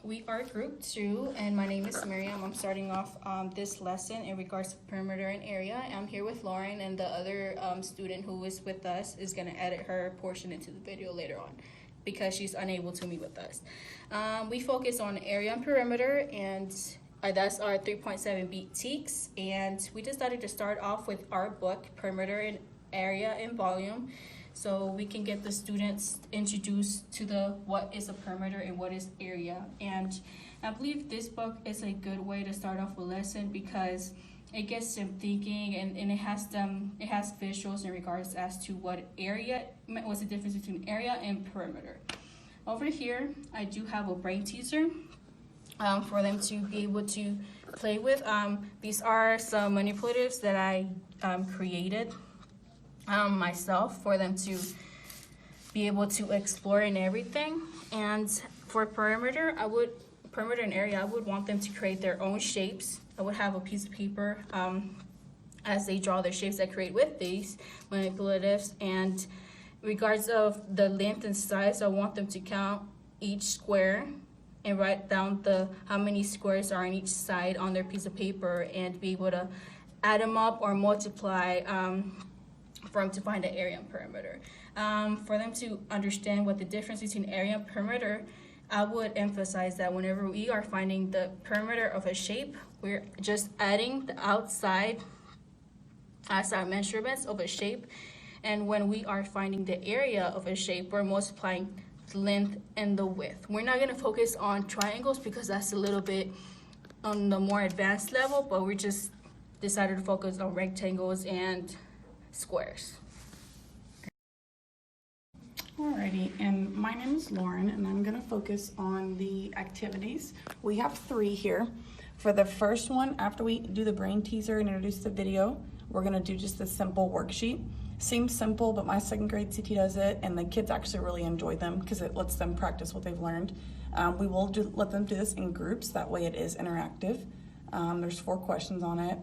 We are group 2, and my name is Miriam. I'm starting off this lesson in regards to perimeter and area. I'm here with Lauren, and the other student who is with us is going to edit her portion into the video later on because she's unable to meet with us. We focus on area and perimeter, and that's our 3.7 TEKS, and we decided to start off with our book, Perimeter and Area and Volume, so we can get the students introduced to the what is a perimeter and what is area. And I believe this book is a good way to start off a lesson because it gets them thinking, and it has visuals in regards as to what's the difference between area and perimeter. Over here I do have a brain teaser for them to be able to play with. These are some manipulatives that I created myself for them to be able to explore and everything. And for perimeter and area, I would want them to create their own shapes. I would have a piece of paper as they draw their shapes that create with these manipulatives. And regards of the length and size, I want them to count each square and write down how many squares are on each side on their piece of paper and be able to add them up or multiply for them to find the area and perimeter. For them to understand what the difference between area and perimeter, I would emphasize that whenever we are finding the perimeter of a shape, we're just adding the outside measurements of a shape. And when we are finding the area of a shape, we're multiplying the length and the width. We're not going to focus on triangles because that's a little bit on the more advanced level, but we just decided to focus on rectangles and squares. Alrighty, and my name is Lauren, and I'm going to focus on the activities. We have 3 here. For the first one, after we do the brain teaser and introduce the video, we're going to do just a simple worksheet. Seems simple, but my 2nd grade CT does it, and the kids actually really enjoy them because it lets them practice what they've learned. We will let them do this in groups, that way it is interactive. There's 4 questions on it.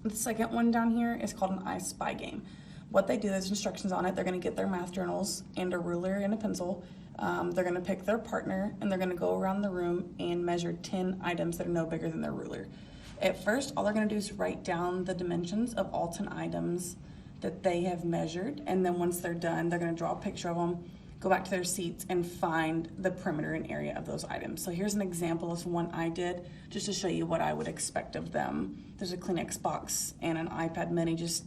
The second one down here is called an I Spy game. What they do, there's instructions on it. They're going to get their math journals and a ruler and a pencil. They're going to pick their partner, and they're going to go around the room and measure 10 items that are no bigger than their ruler. At first, all they're going to do is write down the dimensions of all 10 items that they have measured, and then once they're done, they're going to draw a picture of them, go back to their seats, and find the perimeter and area of those items. So here's an example of one I did, just to show you what I would expect of them. There's a Kleenex box and an iPad mini, just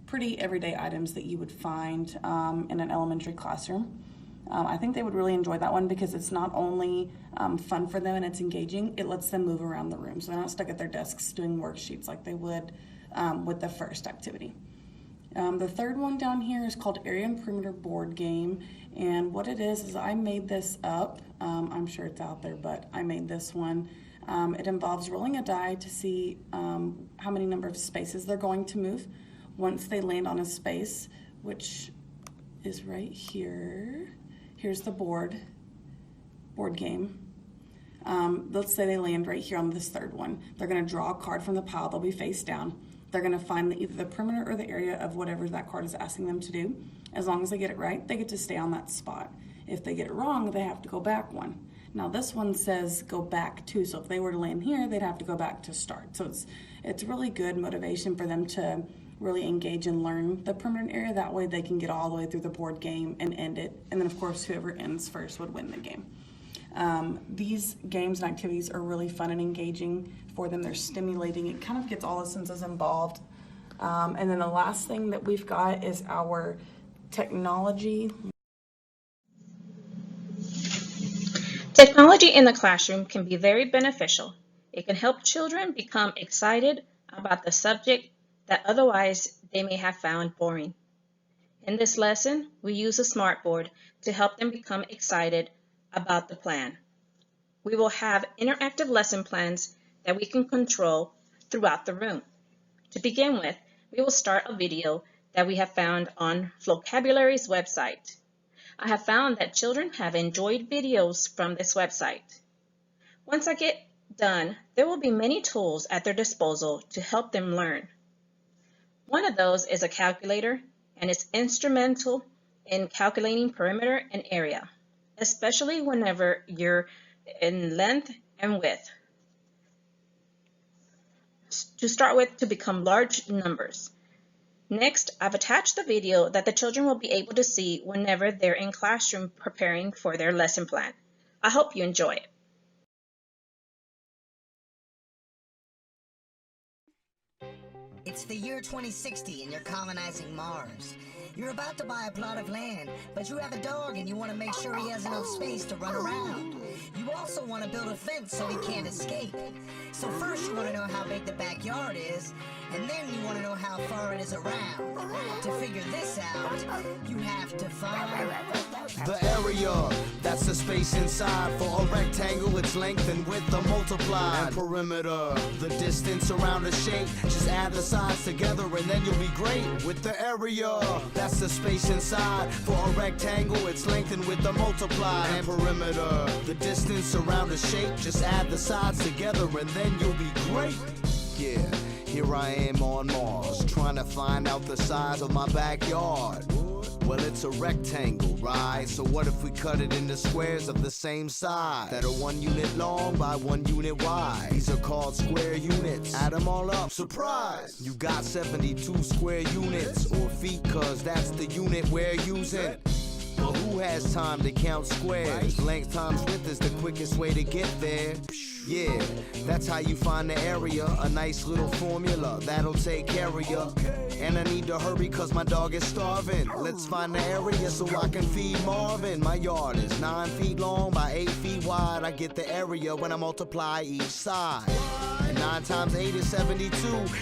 pretty everyday items that you would find in an elementary classroom. I think they would really enjoy that one because it's not only fun for them and it's engaging, it lets them move around the room. So they're not stuck at their desks doing worksheets like they would with the first activity. The third one down here is called Area and Perimeter Board Game. And what it is I made this up. I'm sure it's out there, but I made this one. It involves rolling a die to see how many number of spaces they're going to move. Once they land on a space, which is right here, here's the board game. Let's say they land right here on this third one. They're going to draw a card from the pile. They'll be face down. They're going to find either the perimeter or the area of whatever that card is asking them to do. As long as they get it right, they get to stay on that spot. If they get it wrong, they have to go back one. Now this one says go back 2, so if they were to land here, they'd have to go back to start. So it's really good motivation for them to really engage and learn the perimeter area. That way they can get all the way through the board game and end it. And then of course, whoever ends first would win the game. These games and activities are really fun and engaging for them. They're stimulating. It kind of gets all the senses involved. And then the last thing that we've got is our technology. Technology in the classroom can be very beneficial. It can help children become excited about the subject that otherwise they may have found boring. In this lesson, we use a smartboard to help them become excited about the plan. We will have interactive lesson plans that we can control throughout the room. To begin with, we will start a video that we have found on Flocabulary's website. I have found that children have enjoyed videos from this website. Once I get done, there will be many tools at their disposal to help them learn. One of those is a calculator, and it's instrumental in calculating perimeter and area, especially whenever you're in length and width. To start with, to become large numbers. Next, I've attached the video that the children will be able to see whenever they're in classroom preparing for their lesson plan. I hope you enjoy it. It's the year 2060 and you're colonizing Mars. You're about to buy a plot of land, but you have a dog and you want to make sure he has enough space to run around. You also want to build a fence so he can't escape. So first you want to know how big the backyard is, and then you want to know how far it is around. To figure this out, you have to find the area, that's the space inside. For a rectangle, its length and width are multiplied. And perimeter, the distance around a shape. Just add the sides together and then you'll be great with the area. That's the space inside. For a rectangle, its length and width are multiplied. And perimeter, the distance around a shape. Just add the sides together and then you'll be great. Yeah, here I am on Mars, trying to find out the size of my backyard. Well, it's a rectangle, right? So what if we cut it into squares of the same size that are 1 unit long by 1 unit wide? These are called square units. Add them all up, surprise! You got 72 square units, or feet, cause that's the unit we're using. But who has time to count squares? Length times width is the quickest way to get there. Yeah, that's how you find the area. A nice little formula that'll take care of you. And I need to hurry cause my dog is starving. Let's find the area so I can feed Marvin. My yard is 9 feet long by 8 feet wide. I get the area when I multiply each side. And 9 times 8 is 72.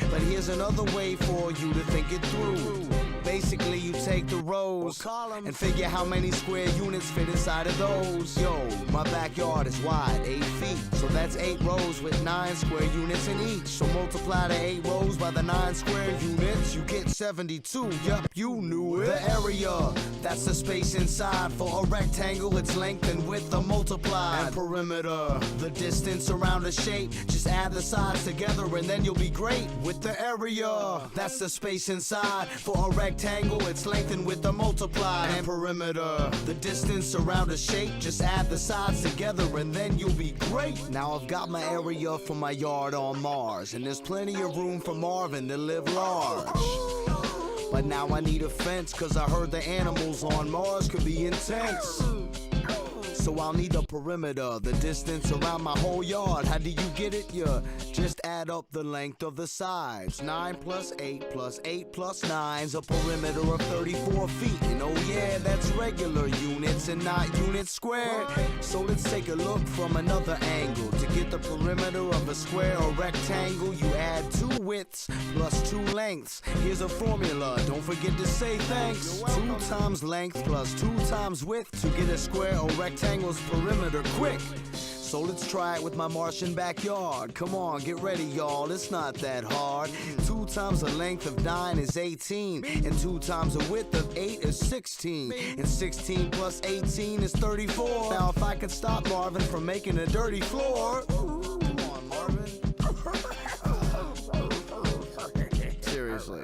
But here's another way for you to think it through. Basically, you take the rows and figure how many square units fit inside of those. Yo, my backyard is wide, 8 feet. So that's 8 rows with 9 square units in each. So multiply the 8 rows by the 9 square units. You get 72. Yup, you knew it. The area, that's the space inside. For a rectangle, its length and width are multiplied. And perimeter, the distance around a shape. Just add the sides together and then you'll be great with the area. That's the space inside. For a rectangle, its length and width are multiplied. And perimeter, the distance around a shape. Just add the sides together and then you'll be great. Now I've got my area for my yard on Mars, and there's plenty of room for Marvin to live large. But now I need a fence, cause I heard the animals on Mars could be intense. So I'll need a perimeter, the distance around my whole yard. How do you get it? Yeah, just add up the length of the sides. 9 plus 8 plus 8 plus 9's a perimeter of 34 feet. And oh yeah, that's regular units and not units squared. So let's take a look from another angle. To get the perimeter of a square or rectangle, you add 2 widths plus 2 lengths. Here's a formula, don't forget to say thanks. 2 times length plus 2 times width to get a square or rectangle perimeter quick. So let's try it with my Martian backyard. Come on, get ready, y'all. It's not that hard. 2 times the length of 9 is 18. And 2 times the width of 8 is 16. And 16 plus 18 is 34. Now if I could stop Marvin from making a dirty floor. Come on, Marvin. Seriously.